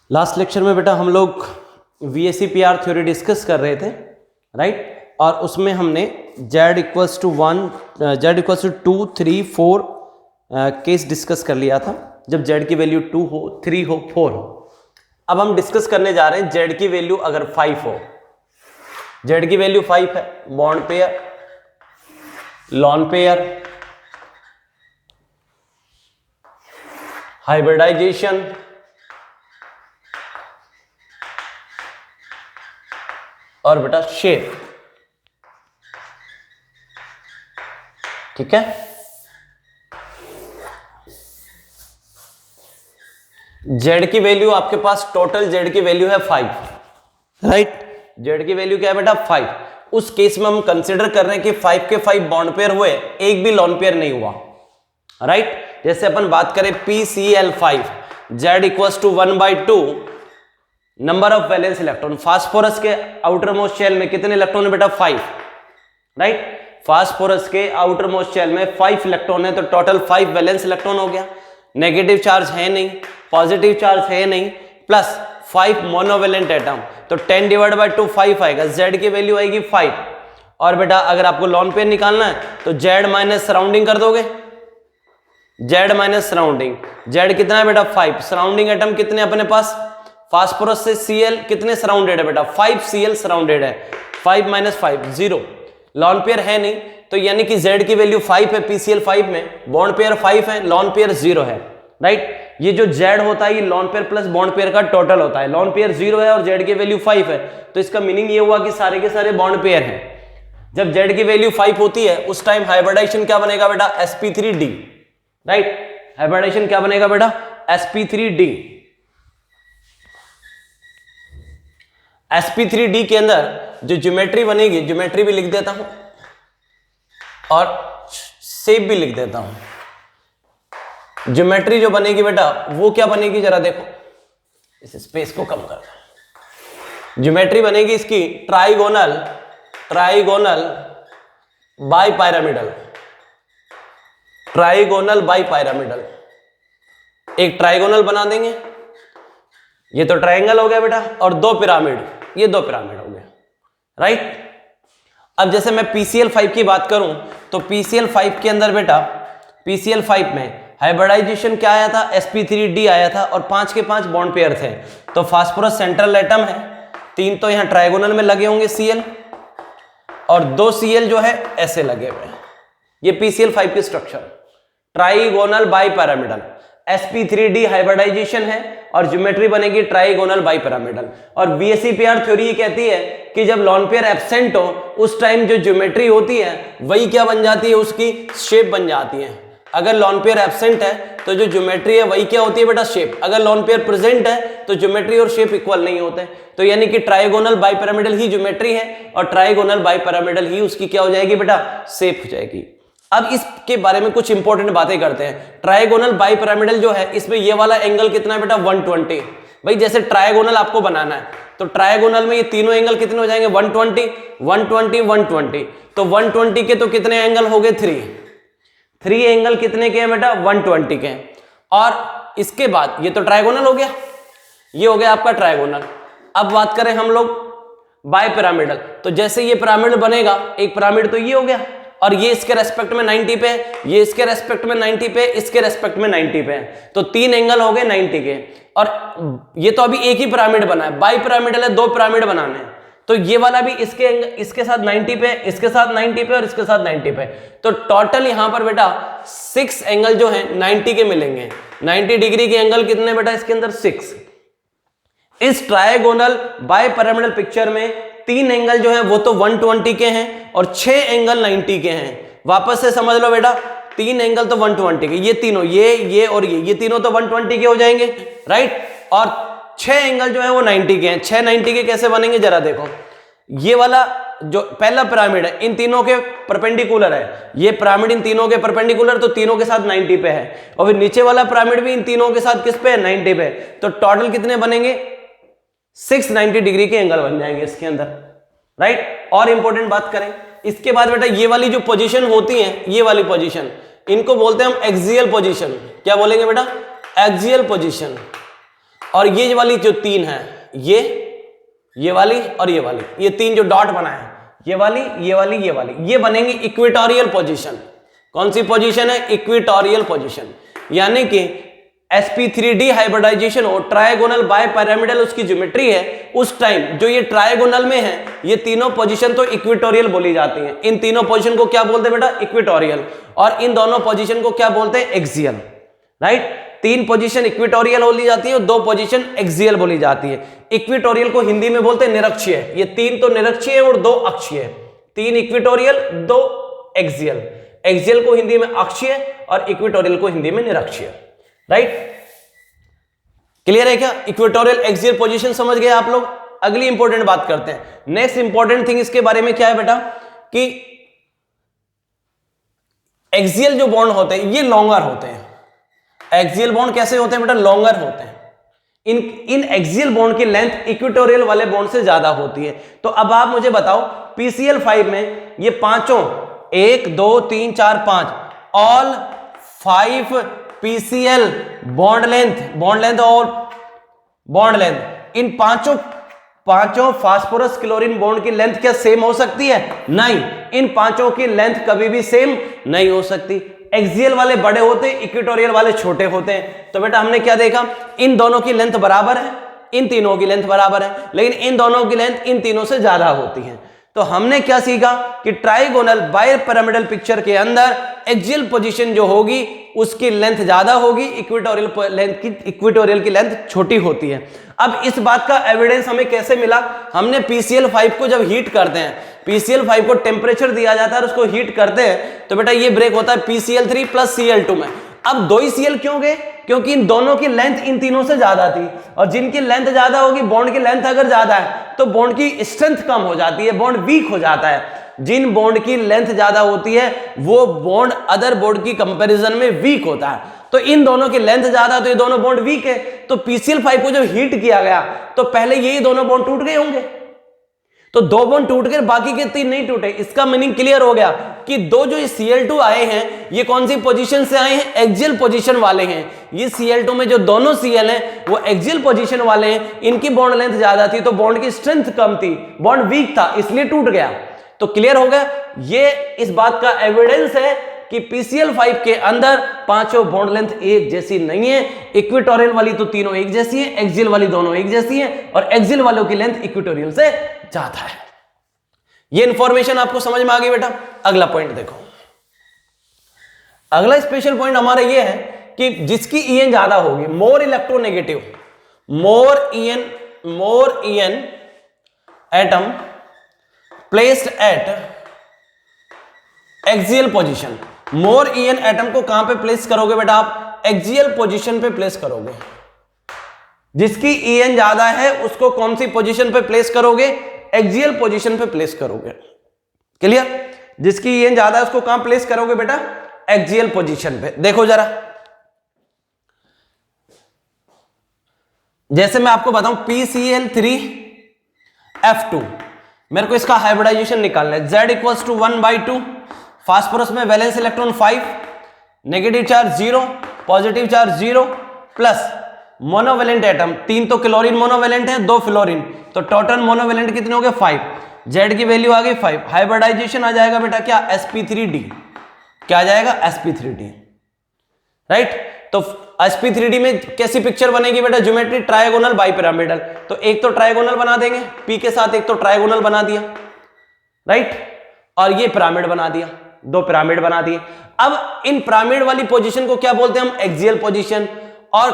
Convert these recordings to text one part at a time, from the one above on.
Last lecture में बेटा हम लोग VSEPR थ्योरी डिस्कस कर रहे थे, राइट। और उसमें हमने Z equals to 1, Z equals to 2, 3, 4 case discuss कर लिया था, जब Z की वैल्यू 2 हो, 3 हो, 4 हो। अब हम डिस्कस करने जा रहे हैं Z की वैल्यू अगर 5 हो। Z की वैल्यू 5 है, bond pair, lone pair, hybridisation, और बेटा शेप, ठीक है। Z की वैल्यू आपके पास टोटल Z की वैल्यू है 5, राइट। Z की वैल्यू क्या है बेटा 5। उस केस में हम कंसिडर कर रहे हैं कि 5 के 5 बॉन्ड पेयर हुए, एक भी लॉन पेयर नहीं हुआ, राइट। जैसे अपन बात करें PCl5, Z equals to 1/2 number of valence electron. Phosphorus के आउटर मोस्ट शेल में कितने इलेक्ट्रॉन है बेटा 5, राइट। फास्फोरस के आउटर मोस्ट शेल में 5 इलेक्ट्रॉन है, तो टोटल 5 वैलेंस इलेक्ट्रॉन हो गया। नेगेटिव चार्ज है नहीं, पॉजिटिव चार्ज है नहीं, प्लस 5 मोनोवेलेंट एटम, तो 10/2 5 आएगा। Z की वैल्यू आएगी 5। और बेटा अगर आपको लॉन पेयर निकालना है तो Z माइनस सराउंडिंग कर दोगे, Z माइनस सराउंडिंग। Z कितना है बेटा 5, सराउंडिंग एटम कितने अपने पास, फास्फोरस से Cl कितने सराउंडेड है बेटा 5 Cl सराउंडेड है, 5 माइनस 5 0। लॉन पेयर है नहीं, तो यानी कि Z की वैल्यू 5 है PCl5 में, बॉन्ड पेयर 5 है, लॉन पेयर 0 है, राइट। ये जो Z होता है ये lone pair plus bond pair का टोटल होता है। लॉन पेयर 0 है और Z की वैल्यू 5 है, तो इसका मीनिंग ये हुआ कि सारे के सारे बॉन्ड पेयर हैं। जब Z की वैल्यू 5 होती है उस टाइम हाइब्रिडाइजेशन क्या बनेगा बेटा sp3d, राइट। हाइब्रिडाइजेशन क्या बनेगा बेटा sp3d। sp3d के अंदर जो ज्योमेट्री बनेगी, ज्योमेट्री भी लिख देता हूं और शेप भी लिख देता हूं। ज्योमेट्री जो बनेगी बेटा वो क्या बनेगी जरा देखो, इस स्पेस को कम कर। ज्योमेट्री बनेगी इसकी trigonal, trigonal bi pyramidal, trigonal bi pyramidal. एक ट्राइगोनल बना देंगे, ये तो ट्राइंगल हो गया बेटा, और 2 पिरामिड, ये 2 पिरामिड हो गए, राइट। अब जैसे मैं PCl5 की बात करूं तो PCl5 के अंदर बेटा, PCl5 में हाइब्रिडाइजेशन क्या आया था sp3d आया था, और 5 के 5 बॉन्ड पेयर थे। तो फास्फोरस सेंट्रल एटम है, 3 तो यहां ट्राइगोनल में लगे होंगे Cl, और 2 Cl जो है ऐसे लगे हुए हैं। ये PCl5 की structure, trigonal bipyramidal, sp3d hybridisation है और ज्योमेट्री बनेगी ट्राइगोनल बाई पिरामिडल। और VSEPR थ्योरी ये कहती है कि जब लॉन पेयर एब्सेंट हो उस टाइम जो ज्योमेट्री होती है वही क्या बन जाती है, उसकी शेप बन जाती है। अगर लॉन पेयर एब्सेंट है तो जो ज्योमेट्री है वही क्या होती है बेटा शेप। अगर लॉन पेयर प्रेजेंट है तो ज्योमेट्री और शेप इक्वल नहीं होते, तो यानी कि ट्राइगोनल बाई पिरामिडल ही ज्योमेट्री है और ट्राइगोनल बाई पिरामिडल ही उसकी क्या हो जाएगी बेटा शेप हो जाएगी। अब इसके बारे में कुछ इंपॉर्टेंट बातें करते हैं। ट्राइगोनल बाई पिरामिडल जो है इसमें ये वाला एंगल कितना है बेटा 120। भाई जैसे ट्राइगोनल आपको बनाना है तो ट्राइगोनल में ये तीनों एंगल कितने हो जाएंगे 120, 120, 120। तो 120 के तो कितने एंगल हो गए 3 एंगल कितने के हैं बेटा 120 के। और इसके बाद ये तो ट्राइगोनल हो गया, ये हो गया आपका ट्राइगोनल। अब बात करें हम लोग बाय पिरामिडल, तो जैसे ये पिरामिड बनेगा, एक पिरामिड तो ये हो गया, और ये इसके रेस्पेक्ट में 90 पे है, ये इसके रेस्पेक्ट में 90 पे, इसके रेस्पेक्ट में 90 पे है, तो 3 एंगल हो गए 90 के। और ये तो अभी एक ही पिरामिड बना है, बाई पिरामिडल है, 2 पिरामिड बनाने हैं, तो ये वाला भी इसके साथ 90 पे, इसके साथ 90 पे और इसके साथ 90 पे, तो टोटल यहां पर बेटा 6 एंगल जो है 90 के मिलेंगे। 90 डिग्री के एंगल कितने बेटा इसके अंदर 6। इस ट्राइगोनल बाय पिरामिडल पिक्चर में 3 एंगल जो है वो तो 120 के हैं और 6 एंगल 90 के हैं। वापस से समझ लो बेटा, 3 एंगल तो 120 के, ये तीनों, ये और ये तीनों तो 120 के हो जाएंगे, राइट। और 6 एंगल जो है वो 90 के हैं। 6 90 के कैसे बनेंगे जरा देखो, ये वाला जो पहला पिरामिड है इन तीनों के परपेंडिकुलर है, ये पिरामिड इन तीनों के परपेंडिकुलर, तो तीनों के साथ 90 पे है, और फिर नीचे वाला पिरामिड भी इन तीनों के साथ किस पे है 90 पे, तो टोटल कितने बनेंगे 690 डिग्री के एंगल बन जाएंगे इसके अंदर, राइट। और इंपॉर्टेंट बात करें इसके बाद बेटा, ये वाली जो पोजीशन होती है, ये वाली पोजीशन, इनको बोलते हैं हम एक्सियल पोजीशन। क्या बोलेंगे बेटा एक्सियल पोजीशन। और ये वाली जो तीन है, ये वाली और ये वाली, ये तीन जो डॉट बनाए हैं, ये वाली, ये वाली, ये वाली, ये बनेंगे इक्वेटोरियल पोजीशन। कौन सी पोजीशन है? Equatorial position. यानी कि sp3d हाइब्रिडाइजेशन हो, ट्रायगोनल बाय पिरामिडल उसकी ज्योमेट्री है, उस टाइम जो ये ट्रायगोनल में है, ये तीनों पोजीशन तो इक्वेटोरियल बोली जाती हैं। इन तीनों पोजीशन को क्या बोलते हैं बेटा? इक्वेटोरियल। और इन दोनों पोजीशन को क्या बोलते हैं? एक्सियल। राइट, तीन पोजीशन इक्वेटोरियल बोली जाती है और दो पोजीशन एक्सियल बोली जाती है। इक्वेटोरियल को हिंदी में बोलते हैं निरक्षीय। ये तीन तो निरक्षीय और दो अक्षीय, तीन इक्वेटोरियल, दो एक्सियल। एक्सियल को हिंदी में अक्षीय और इक्वेटोरियल को हिंदी में निरक्षीय। राइट, क्लियर है क्या? इक्वेटोरियल एक्सियल पोजीशन समझ गए आप लोग। अगली इंपॉर्टेंट बात करते हैं। नेक्स्ट इंपॉर्टेंट थिंग इसके बारे में क्या है बेटा कि एक्सियल जो बॉन्ड होते हैं ये लॉन्गर होते हैं। एक्सियल बॉन्ड कैसे होते हैं बेटा? लॉन्गर होते हैं। इन एक्सियल बॉन्ड की लेंथ इक्वेटोरियल वाले बॉन्ड से ज्यादा होती है। तो अब आप मुझे बताओ PCl5 में ये पांचों 1 2 3 4 5 ऑल 5 PCl बॉन्ड लेंथ और बॉन्ड लेंथ, इन पांचों फास्फोरस क्लोरीन बॉन्ड की लेंथ क्या सेम हो सकती है? नहीं, इन पांचों की लेंथ कभी भी सेम नहीं हो सकती। एक्सियल वाले बड़े होते हैं, इक्वेटोरियल वाले छोटे होते हैं। तो बेटा हमने क्या देखा? इन दोनों की लेंथ बराबर है, इन तीनों की लेंथ बराबर है, लेकिन इन दोनों की लेंथ इन तीनों से ज्यादा होती है। तो हमने क्या सीखा कि ट्राइगोनल बाय पिरामिडल पिक्चर के अंदर एक्सियल पोजीशन जो होगी उसकी लेंथ ज्यादा होगी, इक्वेटोरियल की लेंथ छोटी होती है। अब इस बात का एविडेंस हमें कैसे मिला? हमने PCl5 को जब हीट करते हैं, PCl5 को टेम्परेचर दिया जाता है और उसको हीट करते हैं, तो बेटा ये ब्रेक होता है PCl3 प्लस Cl2 में। अब दो ही Cl क्यों गए? क्योंकि इन दोनों की लेंथ इन तीनों से ज्यादा थी, और जिनकी लेंथ ज्यादा होगी, बॉन्ड की लेंथ अगर ज्यादा है तो बॉन्ड की स्ट्रेंथ कम हो जाती है, बॉन्ड वीक हो जाता है। जिन बॉन्ड की लेंथ ज्यादा होती है वो बॉन्ड अदर बॉन्ड की कंपैरिजन में वीक होता है। तो इन दोनों की लेंथ ज्यादा, तो ये दोनों बॉन्ड वीक है। तो PCl5 को जब हीट किया गया तो पहले यही दोनों बॉन्ड टूट गए होंगे, तो दो बॉन्ड टूट गए, बाकी के तीन नहीं टूटे। इसका मीनिंग क्लियर हो गया कि दो जो Cl2 आए हैं ये कौन सी पोजीशन से आए हैं? एक्सियल पोजीशन वाले हैं। ये Cl2 में जो दोनों Cl हैं वो एक्सियल पोजीशन वाले हैं, इनकी बॉन्ड लेंथ ज्यादा थी तो बॉन्ड की स्ट्रेंथ कम थी, बॉन्ड वीक था, इसलिए टूट गया। तो क्लियर हो गया, ये इस बात का एविडेंस है कि PCl5 के अंदर पांचों बॉन्ड लेंथ एक जैसी नहीं है। इक्वेटोरियल वाली तो तीनों एक जैसी है, एक्सियल वाली दोनों एक जैसी है, और एक्सियल वालों की लेंथ इक्वेटोरियल से ज्यादा है। ये इंफॉर्मेशन आपको समझ में आ गई बेटा। अगला पॉइंट देखो, अगला स्पेशल पॉइंट हमारा ये है कि जिसकी EN ज्यादा होगी, more electronegative, more EN atom placed at axial position. More EN atom को कहां पे प्लेस करोगे बेटा? आप एक्सियल पोजीशन पे प्लेस करोगे। जिसकी EN ज्यादा है उसको कौन सी पोजीशन पे प्लेस करोगे? एक्सियल पोजीशन पे प्लेस करोगे। क्लियर? जिसकी EN ज्यादा है उसको कहां प्लेस करोगे बेटा? एक्सियल पोजीशन पे। देखो जरा, जैसे मैं आपको बताऊं PCl3F2, मेरे को इसका हाइब्रिडाइजेशन निकालना है। Z = 1/2, फास्फोरस में valence electron 5, negative charge 0, positive charge 0, plus monovalent atom, 3 तो क्लोरीन मोनोवेलेंट है, 2 फ्लोरीन, तो टोटल मोनोवेलेंट कितने हो गए? 5। Z की वैल्यू आ गई 5। हाइब्रिडाइजेशन आ जाएगा बेटा क्या? sp3d। क्या आ जाएगा? sp3d। राइट, तो sp3d में कैसी पिक्चर बनेगी बेटा? Geometry trigonal bipyramidal. तो एक तो ट्रायगोनल बना देंगे, p के साथ एक तो ट्रायगोनल बना दिया, राइट, और ये पिरामिड बना दिया, दो पिरामिड बना दिए। अब इन पिरामिड वाली पोजीशन को क्या बोलते हैं हम? Axial position. और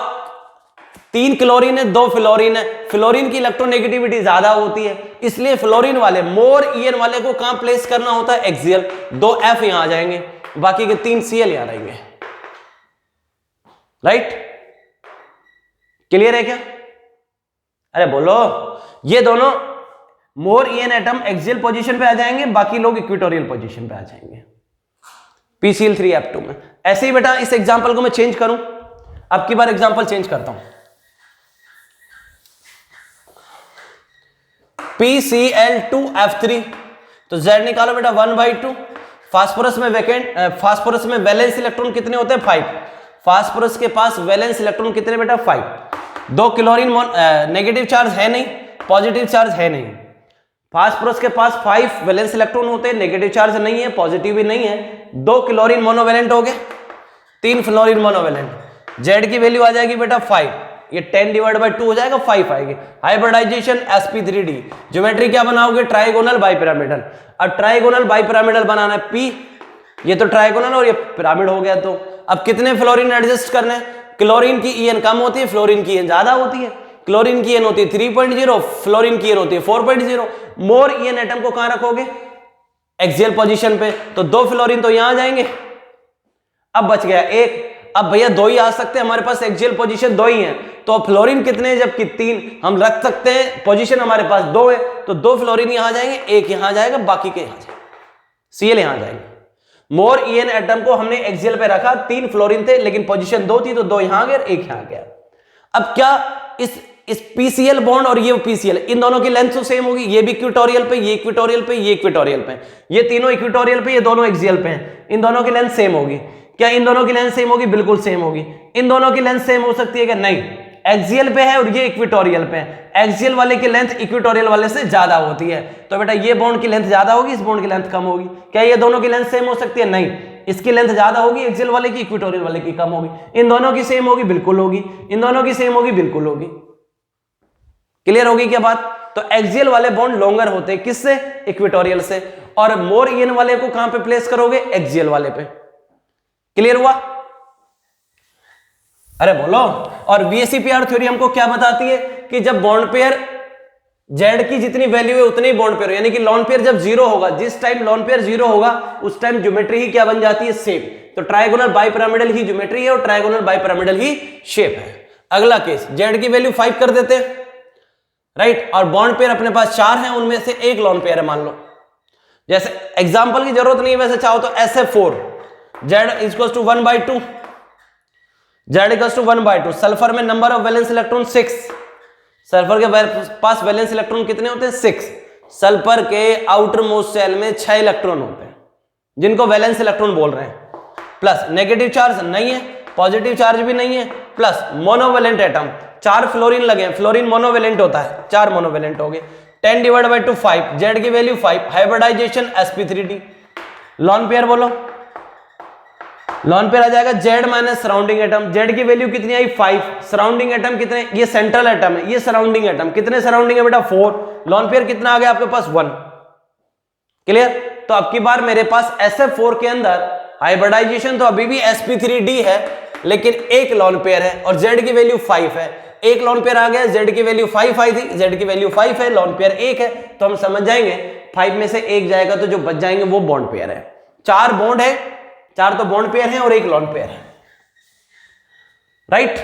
3 क्लोरीन है, 2 फ्लोरीन है, फ्लोरीन की इलेक्ट्रोनेगेटिविटी ज्यादा होती है, इसलिए फ्लोरीन वाले, मोर EN वाले को कहां प्लेस करना होता है? एक्सियल। 2 F यहां आ जाएंगे, बाकी के 3 Cl यहां रहेंगे। राइट, क्लियर है क्या? अरे बोलो, ये दोनों मोर EN एटम एक्सियल पोजीशन पे आ जाएंगे, बाकी लोग इक्वेटोरियल पोजीशन पे आ जाएंगे PCl3F2 में। ऐसे ही बेटा इस एग्जांपल को मैं चेंज करूं, अब की बार एग्जांपल चेंज करता हूं। PCl2F3, तो Z निकालो बेटा 1/2। फास्फोरस में फास्फोरस में वैलेंस इलेक्ट्रॉन कितने होते हैं? 5। फास्फोरस के पास वैलेंस इलेक्ट्रॉन कितने बेटा? 5। दो क्लोरीन नेगेटिव चार्ज है नहीं, पॉजिटिव चार्ज है नहीं। फास्फोरस के पास 5 वैलेंस इलेक्ट्रॉन होते हैं, नेगेटिव चार्ज नहीं है, पॉजिटिव भी नहीं है। 2 क्लोरीन मोनोवैलेंट हो गए, 3 फ्लोरीन मोनोवैलेंट। जेड की वैल्यू आ जाएगी बेटा 5, ये 10 डिवाइड बाई 2 हो जाएगा, 5 आएगी। हाइब्रिडाइजेशन sp3d, ज्योमेट्री क्या बनाओगे, ट्राइगोनल बाइपिरामिडल। अब ट्राइगोनल बाइपिरामिडल बनाना है p, ये तो ट्राइगोनल और ये पिरामिड हो गया। तो अब कितने फ्लोरीन एडजस्ट करने हैं, क्लोरीन की ईएन कम होती है, फ्लोरीन की ईएन ज्यादा होती है। क्लोरीन की ईएन होती है 3.0, फ्लोरीन की ईएन होती है 4.0। मोर ईएन एटम को कहां रखोगे, एक्सियल पोजीशन पे, तो 2 फ्लोरीन तो यहां आ जाएंगे। अब बच गया एक। अब भैया 2 ही आ सकते हैं, हमारे पास एक्सियल पोजीशन 2 ही है, तो फ्लोरीन कितने हैं, जबकि 3 हम रख सकते हैं, पोजीशन हमारे पास 2 है, तो 2 फ्लोरीन यहां जाएंगे, एक यहां जाएगा, बाकी के यहां जाएंगे, सीएल यहां जाएंगे। मोर ईएन एटम को हमने एक्सियल पे रखा, 3 फ्लोरीन थे लेकिन पोजीशन 2 थी, तो 2 यहां गए, एक यहां गया। अब क्या इस पीसीएल बॉन्ड और ये पीसीएल, इन दोनों की लेंथ तो सेम होगी, ये भी इक्विटोरियल पे, ये इक्विटोरियल पे, ये इक्विटोरियल पे, ये तीनों इक्विटोरियल पे, ये दोनों एक्सियल पे हैं, इन दोनों की लेंथ सेम होगी। क्या इन दोनों की लेंथ सेम होगी, बिल्कुल सेम होगी। इन दोनों की लेंथ सेम हो सकती है क्या, नहीं, एक्सियल पे है और ये इक्विटोरियल पे है, एक्सियल वाले की लेंथ इक्विटोरियल वाले से ज्यादा होती है, तो बेटा ये बॉन्ड की लेंथ ज्यादा होगी, इस बॉन्ड की लेंथ कम होगी। क्या ये दोनों की लेंथ सेम हो सकती है, नहीं, इसकी लेंथ ज्यादा होगी, एक्सियल वाले की इक्विटोरियल वाले की कम होगी। इन दोनों की सेम होगी, बिल्कुल होगी, इन दोनों की सेम होगी, बिल्कुल होगी। क्लियर होगी क्या बात। तो एक्सियल वाले बॉन्ड लॉन्गर होते हैं, किससे, इक्विटोरियल से, और मोर ईएन वाले को कहां पे प्लेस करोगे, एक्सियल वाले पे। क्लियर हुआ, अरे बोलो। और वीएसईपीआर थ्योरी हमको क्या बताती है कि जब बॉन्ड पेयर जेड की जितनी वैल्यू है उतनी बॉन्ड पेयर, यानी कि लॉन पेयर जब 0 होगा, जिस टाइम लॉन पेयर 0 होगा उस टाइम ज्योमेट्री ही क्या बन जाती है, शेप। तो ट्राइगोनल बाइपिरामिडल ही ज्योमेट्री है और ट्राइगोनल बाइपिरामिडल ही शेप है। अगला केस, जेड की वैल्यू 5 कर देते हैं, राइट, और बॉन्ड पेयर अपने पास 4 हैं, उनमें से एक लॉन पेयर है मान लो। जैसे एग्जांपल की जरूरत नहीं है, वैसे चाहो तो SF4 Z equals to 1/2, Z equals to 1/2। Sulphur में number of valence electron 6, sulphur के पास वैलेंस इलेक्ट्रॉन कितने होते हैं, 6। सल्फर के आउटर मोस्ट शेल में 6 इलेक्ट्रॉन होते हैं, जिनको वैलेंस इलेक्ट्रॉन बोल रहे हैं। प्लस नेगेटिव चार्ज नहीं है, पॉजिटिव चार्ज भी नहीं है, प्लस मोनोवैलेंट एटम, 4 फ्लोरीन लगे हैं, फ्लोरीन मोनोवैलेंट होता है, 4 मोनोवैलेंट हो गए। 10 डिवाइड बाई 2 5, जेड की value 5, hybridisation sp3d। Lone pair बोलो, लॉन पेयर आ जाएगा Z minus surrounding atom, Z की वैल्यू कितनी आई 5, सराउंडिंग एटम कितने, ये सेंट्रल एटम है, ये सराउंडिंग एटम, कितने सराउंडिंग है बेटा 4, लॉन पेयर कितना आ गया आपके पास 1। क्लियर। तो अब की बार मेरे पास SF4 के अंदर हाइब्रिडाइजेशन तो अभी भी sp3d है, लेकिन एक लॉन पेयर है और जेड की वैल्यू 5 है, एक लॉन पेयर आ गया, जेड की वैल्यू 5 आई थी, जेड की वैल्यू 5 है, लॉन पेयर एक है, तो हम समझ जाएंगे 5 में से एक जाएगा तो जो बच जाएंगे वो बॉन्ड पेयर है। 4 बॉन्ड है, 4 तो बॉन्ड पेयर है और एक लॉन पेयर है, राइट।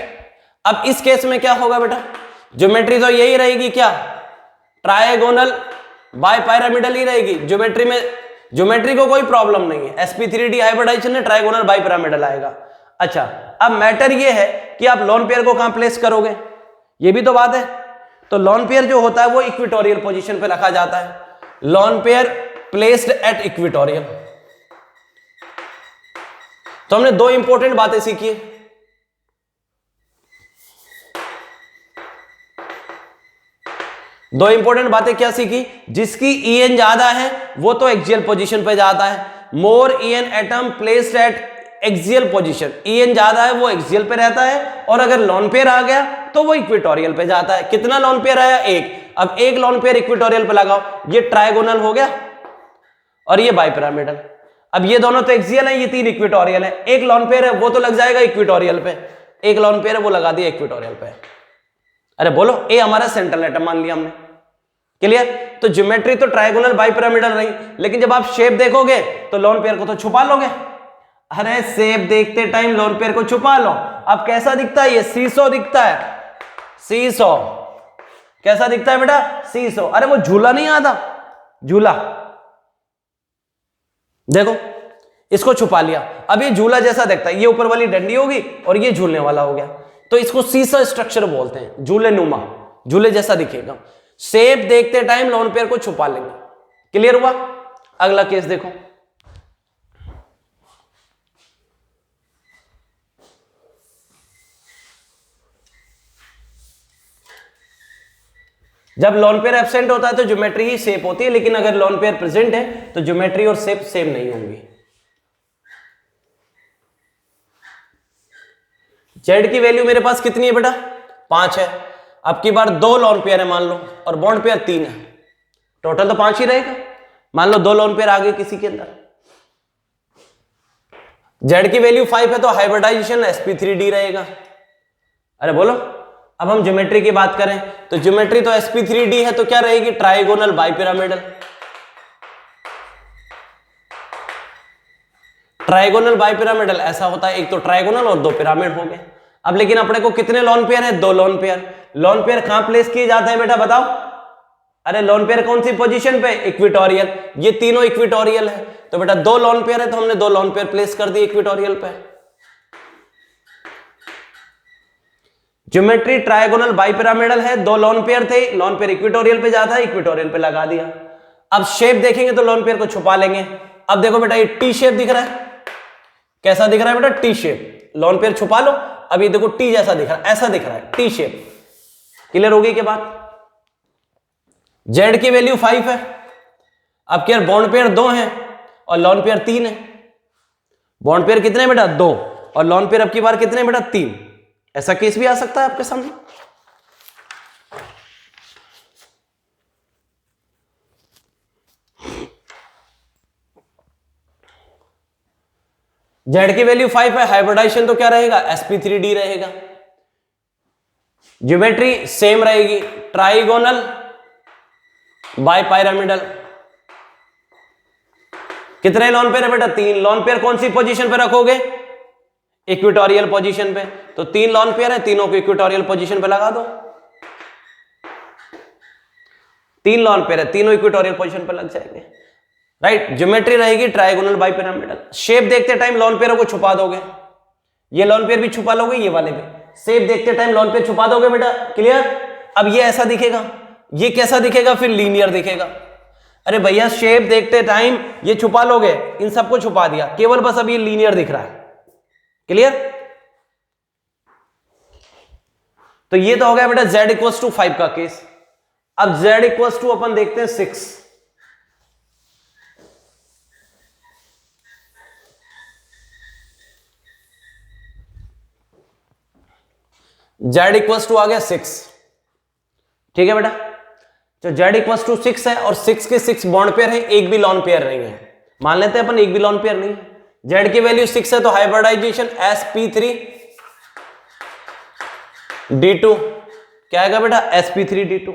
अब इस केस में क्या होगा बेटा, ज्योमेट्री तो यही रहेगी, क्या, ट्रायगोनल बाइपिरामिडल ही रहेगी ज्योमेट्री में, ज्योमेट्री को कोई प्रॉब्लम नहीं है, sp3d हाइब्रिडाइजेशन में ट्रायगोनल बाइपिरामिडल आएगा। अच्छा, अब मैटर ये है कि आप लॉन पेयर को कहां प्लेस करोगे, ये भी तो बात है। तो लॉन पेयर जो होता है वो इक्विटोरियल पोजीशन पे रखा जाता है, lone pair placed at equatorial. तो हमने 2 इंपॉर्टेंट बातें सीखी, दो इंपॉर्टेंट बातें क्या सीखी, जिसकी ईएन ज्यादा है वो तो एक्सियल पोजीशन पे जाता है, more EN atom placed at axial position, EN ज्यादा है वो एक्सियल पे रहता है, और अगर लॉन पेयर आ गया तो वो इक्विटोरियल पे जाता है। कितना लॉन पेयर आया, एक। अब एक लॉन पेयर इक्विटोरियल पे लगाओ, ये ट्रायगोनल हो गया और ये बाइपिरामिडल। अब ये दोनों तो एक्सियल है, ये 3 इक्विटोरियल है, एक लॉन पेयर है वो तो लग जाएगा इक्विटोरियल पे, एक लॉन पेयर है वो लगा दिया इक्विटोरियल पे। अरे बोलो, ए हमारा सेंट्रल एटम मान लिया हमने। क्लियर। तो ज्योमेट्री तो ट्रायगोनल बाइपिरामिडल रही, लेकिन जब आप शेप देखोगे तो लॉन पेयर को तो छुपा लोगे। अरे शेप देखते टाइम लॉन पेयर को छुपा लो। अब कैसा दिखता है, ये सीसो दिखता है, सीसो कैसा दिखता है बेटा, सीसो। अरे वो झूला नहीं आता, झूला देखो, इसको छुपा लिया, अब ये झूला जैसा दिखता है, ये ऊपर वाली डंडी होगी और ये झूलने वाला हो गया, तो इसको सीसा स्ट्रक्चर बोलते हैं, झूले नुमा, झूले जैसा दिखेगा। शेप देखते टाइम लॉन पेयर को छुपा लेंगे। क्लियर हुआ। अगला केस देखो, जब लोन पेयर एब्सेंट होता है तो ज्योमेट्री ही शेप होती है, लेकिन अगर लोन पेयर प्रेजेंट है तो ज्योमेट्री और शेप सेम नहीं होंगी। जेड की वैल्यू मेरे पास कितनी है बेटा? 5 है। अब की बार 2 लोन पेयर है मान लो, और बॉन्ड पेयर 3 है, टोटल तो 5 ही रहेगा। मान लो 2 लोन पेयर आ गए किसी के अंदर। जेड की वैल्यू 5 है तो हाइब्रिडाइजेशन sp3d रहेगा। अरे बोलो, अब हम ज्योमेट्री की बात करें तो ज्योमेट्री तो sp3d है, तो क्या रहेगी? Trigonal bipyramidal. ट्राइगोनल बाइपिरामिडल ऐसा होता है, एक तो ट्राइगोनल और 2 पिरामिड हो गए। अब लेकिन अपने को कितने लोन पेयर है? 2 लोन पेयर। लोन पेयर कहां प्लेस किए जाते हैं बेटा बताओ? अरे लोन पेयर कौन सी पोजीशन पे? इक्विटोरियल। ये तीनों इक्विटोरियल है, तो बेटा 2 लोन पेयर है तो हमने 2 लोन पेयर प्लेस कर दिए इक्विटोरियल पे। ज्योमेट्री ट्राइगोनल बाइपिरामिडल है, 2 लोन पेयर थे, लोन पेयर इक्विटोरियल पे जाता है, इक्विटोरियल पे लगा दिया। अब शेप देखेंगे तो लोन पेयर को छुपा लेंगे। अब देखो बेटा ये टी शेप दिख रहा है, कैसा दिख रहा है बेटा? T shape. लोन पेयर छुपा लो, अब ये देखो टी जैसा दिख रहा है, ऐसा दिख रहा है, टी शेप। क्लियर होगी के बाद? जेड की वैल्यू 5 है। अब क्या बॉन्ड पेयर 2 है और लोन पेयर 3 है। बॉन्ड पेयर कितने बेटा? 2, और लोन पेयर अब की बार कितने बेटा? 3। ऐसा केस भी आ सकता है आपके सामने। जेड की वैल्यू 5 है, हाइब्रिडाइजेशन तो क्या रहेगा? sp3d रहेगा। ज्योमेट्री सेम रहेगी, ट्राइगोनल बाइपिरामिडल। कितने लोन पेयर है बेटा? 3। लोन पेयर कौन सी पोजीशन पे रखोगे? इक्विटोरियल पोजीशन पे। तो 3 लोन पेयर है, तीनों को इक्विटोरियल पोजीशन पे लगा दो। 3 लोन पेयर है, तीनों इक्विटोरियल पोजीशन पे लग जाएंगे। राइट। ज्योमेट्री रहेगी ट्राइगोनल बाइपिरामिडल। शेप देखते टाइम लोन पेयरों को छुपा दोगे, ये लोन पेयर भी छुपा लोगे, ये वाले भी। शेप देखते टाइम लोन पेयर छुपा दोगे बेटा। क्लियर? अब ये ऐसा दिखेगा, ये कैसा दिखेगा? फिर लीनियर दिखेगा। अरे भैया शेप देखते टाइम ये छुपा लोगे, इन सबको छुपा दिया, केवल बस अब ये लीनियर दिख रहा है। क्लियर? तो ये तो हो गया बेटा z इक्वल्स टू 5 का केस। अब z इक्वल्स टू अपन देखते हैं 6। z इक्वल्स टू आ गया 6। ठीक है बेटा, तो z इक्वल्स टू 6 है और 6 के 6 बॉन्ड पेयर है, एक भी लॉन पेयर नहीं है। मान लेते हैं अपन एक भी लॉन पेयर नहीं है। z की वैल्यू 6 है तो हाइब्रिडाइजेशन sp3d2 क्या आएगा बेटा? sp3d2।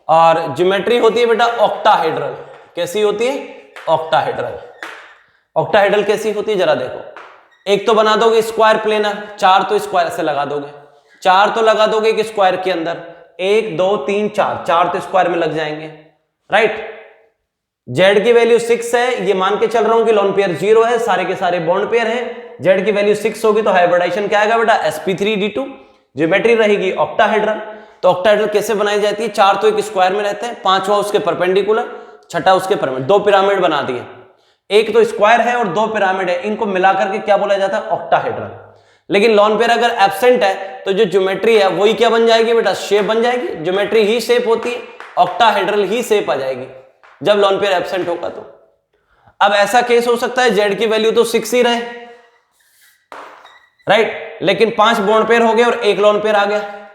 और ज्योमेट्री होती है बेटा ऑक्टाहेड्रल। कैसी होती है? ऑक्टाहेड्रल। ऑक्टाहेड्रल कैसी होती है जरा देखो। एक तो बना दोगे स्क्वायर प्लेनर, 4 तो स्क्वायर से लगा दोगे, 4 तो लगा दोगे एक स्क्वायर के अंदर, 1 2 3 4, 4 तो स्क्वायर में लग जाएंगे। राइट। जेड की वैल्यू 6 है, ये मान के चल रहा हूं कि लोन पेयर 0 है, सारे के सारे बॉन्ड पेयर हैं। जेड की वैल्यू 6 होगी तो हाइब्रिडाइजेशन क्या आएगा बेटा? sp3d2। ज्योमेट्री रहेगी ऑक्टाहेड्रल। तो ऑक्टाहेड्रल कैसे बनाई जाती है? 4 तो एक स्क्वायर में रहते हैं, 5वां उसके परपेंडिकुलर, 6ठा उसके पिरामिड, 2 पिरामिड बना दिए। एक तो स्क्वायर है और 2 पिरामिड है, इनको मिलाकर के क्या बोला जाता है? ऑक्टाहेड्रल। लेकिन लॉन पेयर अगर एब्सेंट है तो जो ज्योमेट्री है वही क्या बन जाएगी बेटा? शेप बन जाएगी। ज्योमेट्री ही शेप होती है, ऑक्टाहेड्रल ही शेप आ जाएगी जब लॉन पेयर एब्सेंट होगा तो। अब ऐसा केस हो सकता है जेड की वैल्यू तो 6 ही रहे, राइट, लेकिन 5 बॉन्ड पेयर हो गए और एक लॉन पेयर आ गया।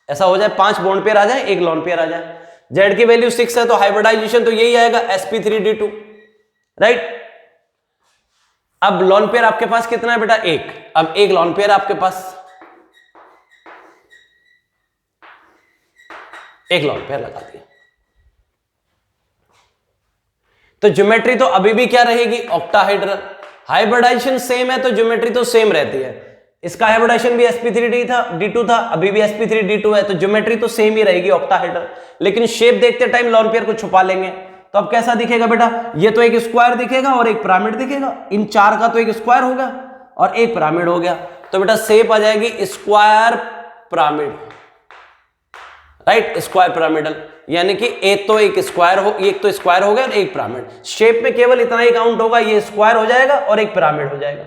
ऐसा हो जाए 5 बॉन्ड पेयर आ जाए, एक लॉन पेयर आ जाए। जेड की वैल्यू 6 है तो हाइब्रिडाइजेशन तो यही आएगा sp3d2। राइट। अब लॉन पेयर आपके पास कितना है बेटा? 1। अब एक लॉन पेयर आपके पास, एक लॉन पेयर लगा दिया तो ज्योमेट्री तो अभी भी क्या रहेगी? ऑक्टाहेड्रल। हाइब्रिडाइजेशन सेम है तो ज्योमेट्री तो सेम रहती है। इसका हाइब्रिडाइजेशन भी sp3d2 था, अभी भी sp3d2 है, तो ज्योमेट्री तो सेम ही रहेगी ऑक्टाहेड्रल। लेकिन शेप देखते टाइम लॉन पेयर को छुपा लेंगे तो अब कैसा दिखेगा बेटा? ये तो एक स्क्वायर दिखेगा और एक पिरामिड दिखेगा। इन 4 का तो एक स्क्वायर होगा और एक पिरामिड हो गया, तो बेटा शेप आ जाएगी square pyramid. Right, square pyramidal, यानी कि एक तो स्क्वायर हो गया और एक पिरामिड। शेप में केवल इतना ही काउंट होगा, ये स्क्वायर हो जाएगा और एक पिरामिड हो जाएगा।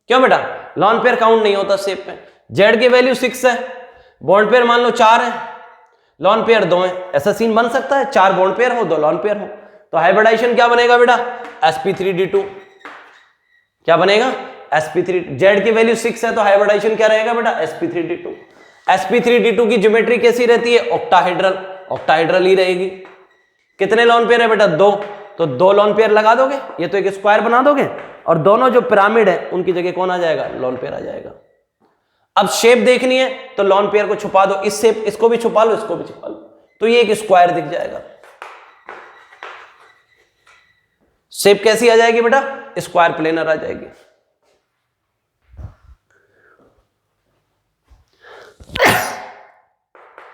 क्यों बेटा? लॉन पेयर काउंट नहीं होता शेप में। जेड की वैल्यू 6 है, बॉन्ड पेयर मान लो 4 है, लॉन पेयर दो है, ऐसा सीन बन सकता है, 4 बॉन्ड पेयर हो 2 लॉन पेयर हो, तो हाइब्रिडाइजेशन क्या बनेगा बेटा, sp3d2। क्या बनेगा, sp3। जेड की वैल्यू 6 है तो हाइब्रिडाइजेशन क्या रहेगा बेटा, sp3d2। sp3d2 की ज्योमेट्री कैसी रहती है, ऑक्टाहेड्रल, ऑक्टाहेड्रल ही रहेगी। कितने लॉन पेयर है बेटा, 2, तो 2 लॉन पेयर लगा दोगे, ये तो एक स्क्वायर बना दोगे, और दोनों जो पिरामिड है उनकी जगह कौन आ जाएगा, लॉन पेयर आ जाएगा। अब शेप देखनी है तो लॉन पेयर को छुपा दो, इस शेप, इसको भी छुपा लो, इसको भी छुपा लो, तो ये एक स्क्वायर दिख जाएगा। शेप कैसी आ जाएगी बेटा, स्क्वायर प्लेनर आ जाएगी।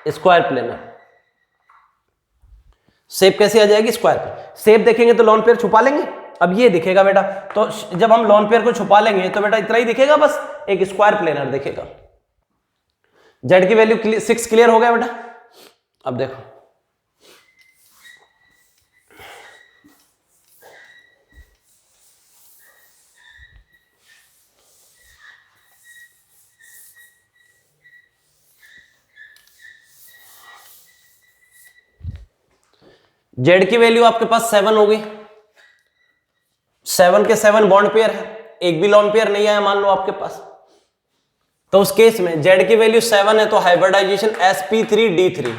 स्क्वायर प्लेनर शेप कैसी आ जाएगी, स्क्वायर प्लेनर। शेप देखेंगे तो लॉन पेयर छुपा लेंगे, अब ये दिखेगा बेटा, तो जब हम लॉन पेयर को छुपा लेंगे तो बेटा इतना ही दिखेगा, बस एक स्क्वायर प्लेनर दिखेगा। जेड की वैल्यू 6 क्लियर हो गया बेटा। अब देखो जेड की वैल्यू आपके पास 7 हो गई, 7 के 7 बॉन्ड पेयर है, एक भी लॉन पेयर नहीं आया मान लो आपके पास, तो उस केस में जेड की वैल्यू 7 है तो हाइब्रिडाइजेशन sp3d3,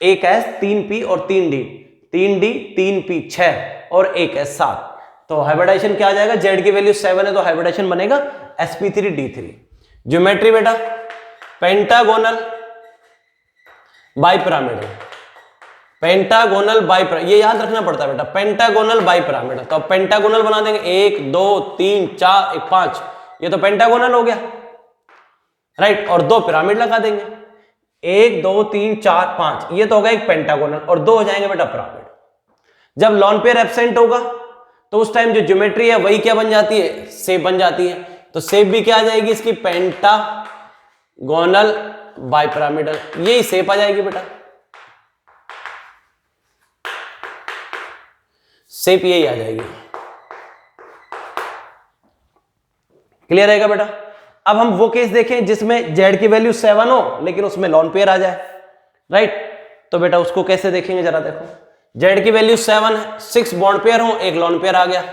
एक s 3p और 3d, 3d 3p 6 और एक s 7, तो हाइब्रिडाइजेशन क्या आ जाएगा, जेड की वैल्यू 7 है तो हाइब्रिडाइजेशन बनेगा sp3d3। ज्योमेट्री बेटा पेंटागोनल बाइपिरामिडल, पेंटागोनल बाइपिरामिडल, ये याद रखना पड़ता है बेटा, पेंटागोनल बाइपिरामिडल। तो अब पेंटागोनल बना देंगे, 1 2 3 4 1 5, ये तो पेंटागोनल हो गया, राइट, और 2 पिरामिड लगा देंगे, 1 2 3 4 5, ये तो होगा एक पेंटागोनल, और 2 हो जाएंगे बेटा पिरामिड। जब लॉन पेयर एब्सेंट होगा तो उस टाइम जो ज्योमेट्री है वही क्या बन जाती है, शेप बन जाती है, तो शेप भी क्या आ जाएगी इसकी, पेंटागोनल बाइपिरामिडल, यही शेप आ जाएगी बेटा, शेप यही आ जाएगी। क्लियर रहेगा बेटा। अब हम वो केस देखें जिसमें जेड की वैल्यू 7 हो लेकिन उसमें लॉन पेयर आ जाए, राइट, तो बेटा उसको कैसे देखेंगे जरा देखो, जेड की वैल्यू 7 है, 6 बॉन्ड पेयर हो, एक लॉन पेयर आ गया,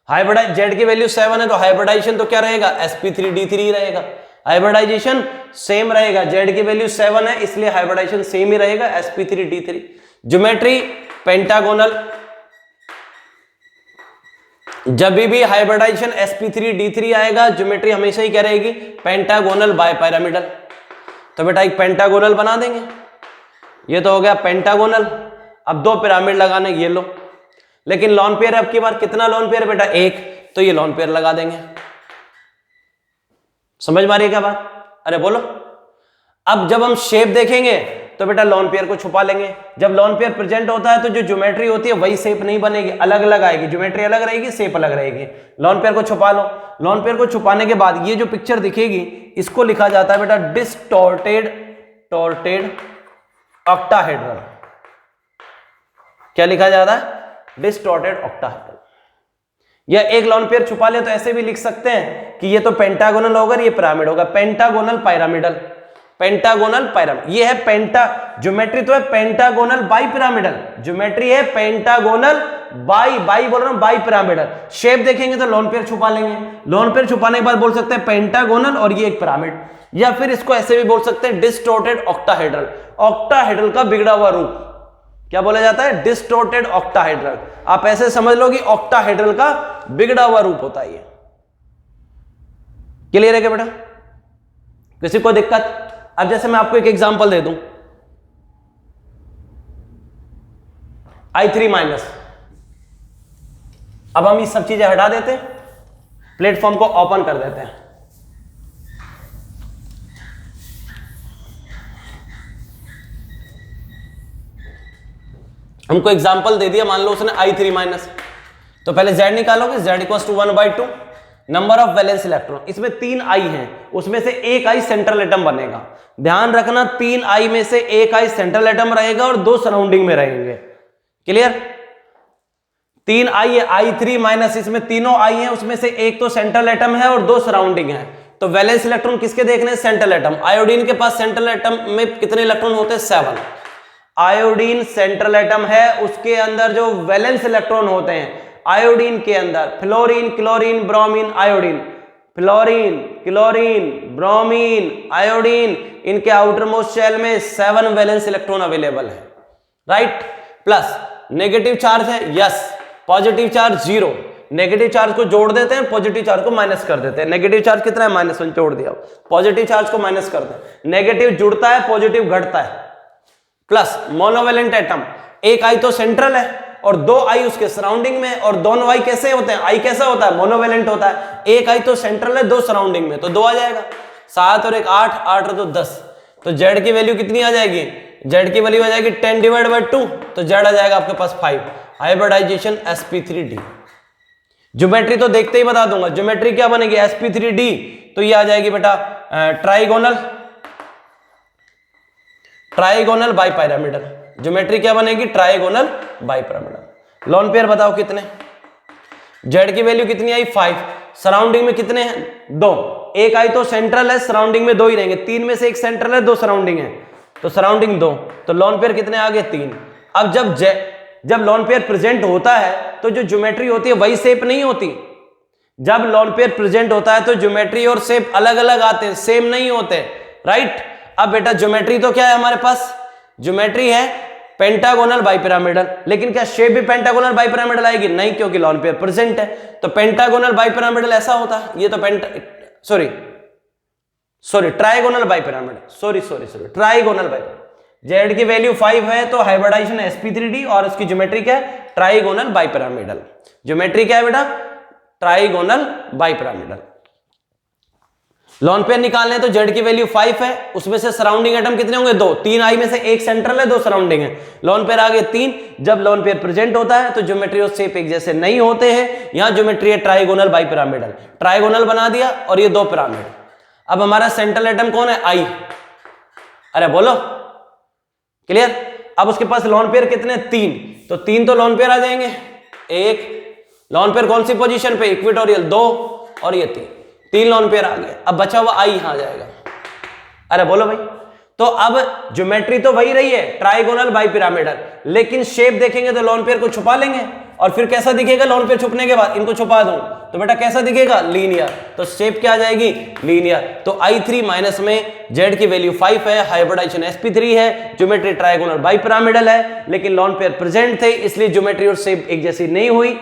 हाइब्रिडाइज, जेड की वैल्यू 7 है तो हाइब्रिडाइजेशन तो क्या रहेगा, sp3d3 रहेगा, हाइब्रिडाइजेशन सेम रहेगा, जेड की वैल्यू 7 है इसलिए हाइब्रिडाइजेशन सेम ही रहेगा, sp3d3। ज्योमेट्री पेंटागोनल, जब भी हाइब्रिडाइजेशन sp3d3 आएगा ज्योमेट्री हमेशा ही क्या रहेगी, पेंटागोनल बाइपिरामिडल। तो बेटा एक पेंटागोनल बना देंगे, ये तो हो गया पेंटागोनल। अब 2 पिरामिड लगाने, ये लो, लेकिन लॉन पेयर अब की बार कितना लॉन पेयर बेटा, 1, तो ये लॉन पेयर लगा देंगे। समझ में आ रही है क्या बात, अरे बोलो। अब जब हम शेप देखेंगे तो बेटा लॉन पेयर को छुपा लेंगे, जब लॉन पेयर प्रेजेंट होता है तो जो ज्योमेट्री होती है वही शेप नहीं बनेगी, अलग अलग आएगी, ज्योमेट्री अलग रहेगी, शेप अलग रहेगी। लॉन पेयर को छुपा लो, लॉन पेयर को छुपाने के बाद ये जो पिक्चर दिखेगी इसको लिखा जाता है बेटा डिस्टॉर्टेड ऑक्टाहेड्रल। क्या लिखा जाता है, डिस्टॉर्टेड ऑक्टाहेड्रल। या एक लॉन पेयर छुपा ले तो ऐसे भी लिख सकते हैं कि ये तो पेंटागोनल होगा, ये पिरामिड होगा, पेंटागोनल पिरामिडल, पेंटागोनल पिरामिड, ये है पेंटा, ज्योमेट्री तो है पेंटागोनल बाई पिरामिडल, ज्योमेट्री है पेंटागोनल बाई बोल रहा हूं, बाई पिरामिडल। शेप देखेंगे तो लॉन पेयर छुपा लेंगे, लॉन पेयर छुपाने के बाद बोल सकते हैं पेंटागोनल और ये एक पिरामिड, या फिर इसको ऐसे भी बोल सकते हैं डिस्टॉर्टेड ऑक्टाहेड्रल, ऑक्टाहेड्रल का बिगड़ा हुआ रूप क्या बोला जाता है, डिस्टॉर्टेड ऑक्टाहेड्रल। आप ऐसे समझ लो कि ऑक्टाहेड्रल का बिगड़ा हुआ रूप होता है ये। क्लियर है क्या बेटा, किसी को दिक्कत? अब जैसे मैं आपको एक एग्जांपल दे दूं, I3 माइनस, अब हम ये सब चीजें हटा देते हैं, प्लेटफॉर्म को ओपन कर देते हैं। हमको एग्जांपल दे दिया, मान लो उसने I3 माइनस, तो पहले Z निकालोगे, Z equals to 1/2 number of valence electron, इसमें 3 I हैं, उसमें से एक I सेंट्रल एटम बनेगा। ध्यान रखना 3 I में से एक I सेंट्रल एटम रहेगा और 2 सराउंडिंग में रहेंगे। क्लियर? 3 I है, I3 माइनस, इसमें तीनों I हैं, उसमें से एक तो सेंट्रल एटम है और 2 सराउंडिंग है। तो वैलेंस इलेक्ट्रॉन किसके देखने हैं, सेंट्रल एटम। आयोडीन के पास सेंट्रल एटम में कितने इलेक्ट्रॉन होते हैं, 7। आयोडीन सेंट्रल एटम है, उसके अंदर जो वैलेंस इलेक्ट्रॉन होते हैं आयोडीन के अंदर, fluorine, chlorine, bromine, iodine, fluorine, chlorine, bromine, iodine, इनके आउटर मोस्ट शेल में 7 वैलेंस इलेक्ट्रॉन अवेलेबल है, राइट। प्लस नेगेटिव चार्ज है, yes, positive charge 0, negative charge को जोड़ देते हैं, पॉजिटिव चार्ज को माइनस कर देते हैं। नेगेटिव चार्ज कितना है, -1, जोड़ दिया, पॉजिटिव चार्ज को माइनस करते हैं, नेगेटिव जुड़ता है, पॉजिटिव घटता है। प्लस मोनोवेलेंट एटम, एक आई तो सेंट्रल है और 2 आई उसके सराउंडिंग में, और दोनों आई कैसे होते हैं, आई कैसा होता है, मोनोवेलेंट होता है। एक आई तो सेंट्रल है, 2 सराउंडिंग में, तो 2 आ जाएगा, 7 और 1 8, 8 और 2 10, तो जेड की वैल्यू कितनी आ जाएगी, जेड की वैल्यू आ जाएगी 10/2, तो जेड आ जाएगा आपके पास 5। Hybridisation sp3d। ज्योमेट्री तो देखते ही बता दूंगा, ज्योमेट्री क्या बनेगी, sp3d, तो ये आ जाएगी बेटा ट्राइगोनल बाइपिरामिडल। ज्योमेट्री क्या बनेगी, ट्राइगोनल बाइपिरामिडल। लोन पेयर बताओ कितने, जेड की वैल्यू कितनी आई 5, सराउंडिंग में कितने हैं 2, एक आई तो सेंट्रल है, सराउंडिंग में 2 ही रहेंगे, 3 में से एक सेंट्रल है, 2 सराउंडिंग है, तो सराउंडिंग 2, तो लोन पेयर कितने आ गए 3। अब जब लोन पेयर प्रेजेंट होता है तो जो ज्योमेट्री होती है वही शेप नहीं होती। जब लोन पेयर प्रेजेंट होता है तो ज्योमेट्री और शेप अलग अलग आते हैं, सेम नहीं होते, राइट। अब बेटा ज्योमेट्री तो क्या है हमारे पास, ज्योमेट्री है पेंटागोनल बाइपिरामिडल, लेकिन क्या शेप भी पेंटागोनल बाइपिरामिडल आएगी, नहीं, क्योंकि लोन पेयर प्रेजेंट है। तो पेंटागोनल बाइपिरामिडल ऐसा होता है, ये तो trigonal bipyramidal, trigonal bipyramidal. Z की वैल्यू 5 है तो हाइब्रिडाइजेशन sp3d, और उसकी ज्योमेट्री क्या है, ट्राइगोनल बाइपिरामिडल। ज्योमेट्री क्या है बेटा, ट्राइगोनल बाइपिरामिडल। लोन पेयर निकालने तो जेड की वैल्यू 5 है, उसमें से सराउंडिंग एटम कितने होंगे 2, 3 आई में से एक सेंट्रल है, 2 सराउंडिंग है, लोन पेयर आगे 3। जब लोन पेयर प्रेजेंट होता है तो ज्योमेट्री और शेप एक जैसे नहीं होते हैं। यहां ज्योमेट्री है ट्राइगोनल बाइपिरामिडल, ट्राइगोनल बना दिया और ये 2 पिरामिड। अब हमारा सेंट्रल एटम कौन है, आई, अरे बोलो, क्लियर। अब उसके पास लोन पेयर कितने, 3, तो 3 तो लोन पेयर आ जाएंगे, एक लोन पेयर कौन सी पोजीशन पे, इक्वेटोरियल 2, और ये 3 लोन पेयर आ गए। अब बचा हुआ आई यहां आ जाएगा, अरे बोलो भाई। तो अब ज्योमेट्री तो वही रही है ट्राइगोनल बाइपिरामिडल, लेकिन शेप देखेंगे तो लोन पेयर को छुपा लेंगे, और फिर कैसा दिखेगा लोन पेयर छुपने के बाद, इनको छुपा दूं तो बेटा कैसा दिखेगा, लीनियर। तो शेप क्या आ जाएगी, लीनियर। तो i3 माइनस में जेड की वैल्यू 5 है, हाइब्रिडाइजेशन sp3 है, ज्योमेट्री ट्राइगोनल बाइपिरामिडल है, लेकिन लोन पेयर प्रेजेंट थे इसलिए ज्योमेट्री और शेप एक जैसी नहीं हुई।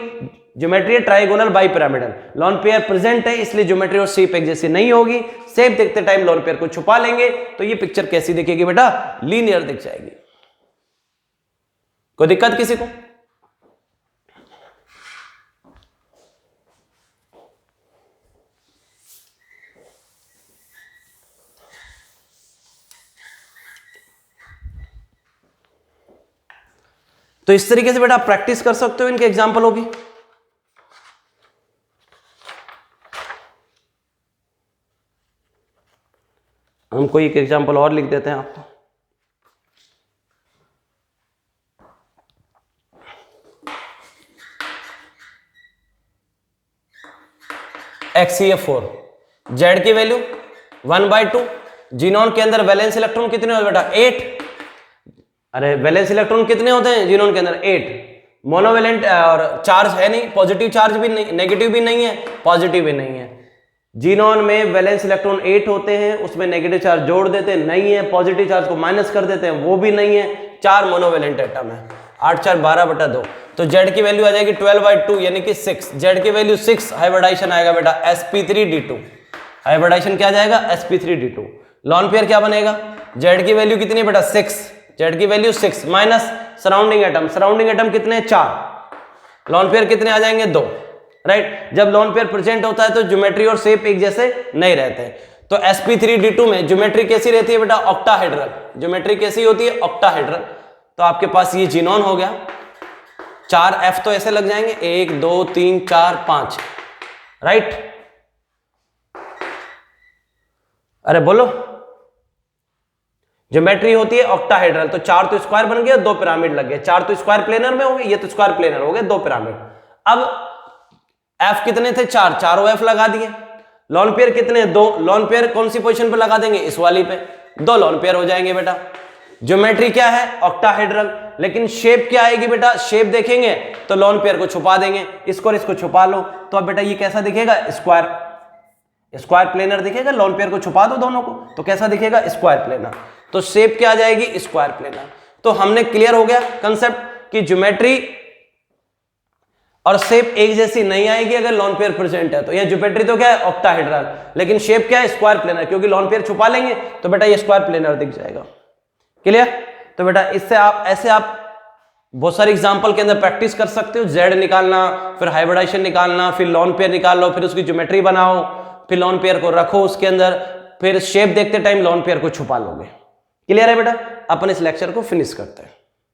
Geometry trigonal bipyramidal, lone pair present है इसलिए ज्योमेट्री और शेप एक जैसी नहीं होगी, शेप देखते टाइम लोन पेयर को छुपा लेंगे, तो ये पिक्चर कैसी दिखेगी बेटा, लीनियर दिख जाएगी। कोई दिक्कत किसी को? तो इस तरीके से बेटा आप प्रैक्टिस कर सकते हो, इनके एग्जाम्पल होगी। हम कोई एक एग्जाम्पल और लिख देते हैं आपको। XeF4, जेड की वैल्यू 1/2, जीनोन के अंदर वैलेंस इलेक्ट्रॉन कितने होते बेटा, 8। अरे वैलेंस इलेक्ट्रॉन कितने होते हैं जीनोन के अंदर, 8। मोनोवेलेंट और चार्ज है नहीं, पॉजिटिव चार्ज भी नहीं, नेगेटिव भी नहीं है, पॉजिटिव भी नहीं है। जीनोन में वैलेंस इलेक्ट्रॉन 8 होते हैं, उसमें नेगेटिव चार्ज जोड़ देते हैं, नहीं है, पॉजिटिव चार्ज को माइनस कर देते हैं, वो भी नहीं है। 4 मोनोवेलेंट एटम है, 8 4 12/2, तो जेड की वैल्यू आ जाएगी 12/2 यानी कि 6। जेड की वैल्यू 6, हाइब्रिडाइजेशन आएगा बेटा sp3d2, हाइब्रिडाइजेशन क्या जाएगा, sp3d2। लोन पेयर क्या बनेगा, जेड की वैल्यू कितनी बेटा 6, जेड की वैल्यू 6 माइनस सराउंडिंग एटम कितने 4, लोन पेयर कितने आ जाएंगे 2, राइट। जब लोन पेयर प्रेजेंट होता है तो ज्योमेट्री और शेप एक जैसे नहीं रहते। तो sp3d2 में ज्योमेट्री कैसी रहती है बेटा, ऑक्टाहेड्रल। ज्योमेट्री कैसी होती है, ऑक्टाहेड्रल। तो आपके पास ये जीनोन हो गया, 4 F तो ऐसे लग जाएंगे, 1 2 3 4 5, राइट। अरे बोलो, ज्योमेट्री होती है ऑक्टाहेड्रल, तो 4 तो स्क्वायर बन गया, 2 पिरामिड लग गए। 4 तो स्क्वायर प्लेनर में हो गए, ये तो स्क्वायर प्लेनर हो गए, 2 पिरामिड। अब F कितने थे, 4, चारों F लगा दिए। लोन पेयर कितने, 2, लोन पेयर कौन सी पोजीशन पे लगा देंगे, इस वाली पे, 2 लोन पेयर हो जाएंगे बेटा। ज्योमेट्री क्या है, ऑक्टाहेड्रल, लेकिन शेप क्या आएगी बेटा, शेप देखेंगे तो लोन पेयर को छुपा देंगे, इसको और इसको छुपा लो, तो अब बेटा ये कैसा दिखेगा, स्क्वायर, स्क्वायर प्लेनर दिखेगा, लोन पेयर को छुपा दो दोनों को तो कैसा दिखेगा, स्क्वायर प्लेनर, तो शेप क्या आ जाएगी, स्क्वायर प्लेनर। तो हमने क्लियर हो गया कंसेप्ट कि ज्योमेट्री और शेप एक जैसी नहीं आएगी अगर लोन पेयर प्रेजेंट है, तो यह ज्योमेट्री तो क्या है, ऑक्टाहेड्रल, लेकिन शेप क्या है, स्क्वायर प्लेनर, क्योंकि लोन पेयर छुपा लेंगे तो बेटा ये स्क्वायर प्लेनर दिख जाएगा। क्लियर? तो बेटा इससे आप ऐसे आप बहुत सारे एग्जांपल के अंदर प्रैक्टिस कर सकते हो, जेड निकालना, फिर हाइब्रिडाइजेशन निकालना, फिर लोन पेयर निकाल लो, फिर उसकी ज्योमेट्री बनाओ, फिर लोन पेयर को रखो उसके अंदर, फिर शेप देखते टाइम लोन पेयर को छुपा लोगे। क्लियर है बेटा? अपन इस लेक्चर को फिनिश करते हैं।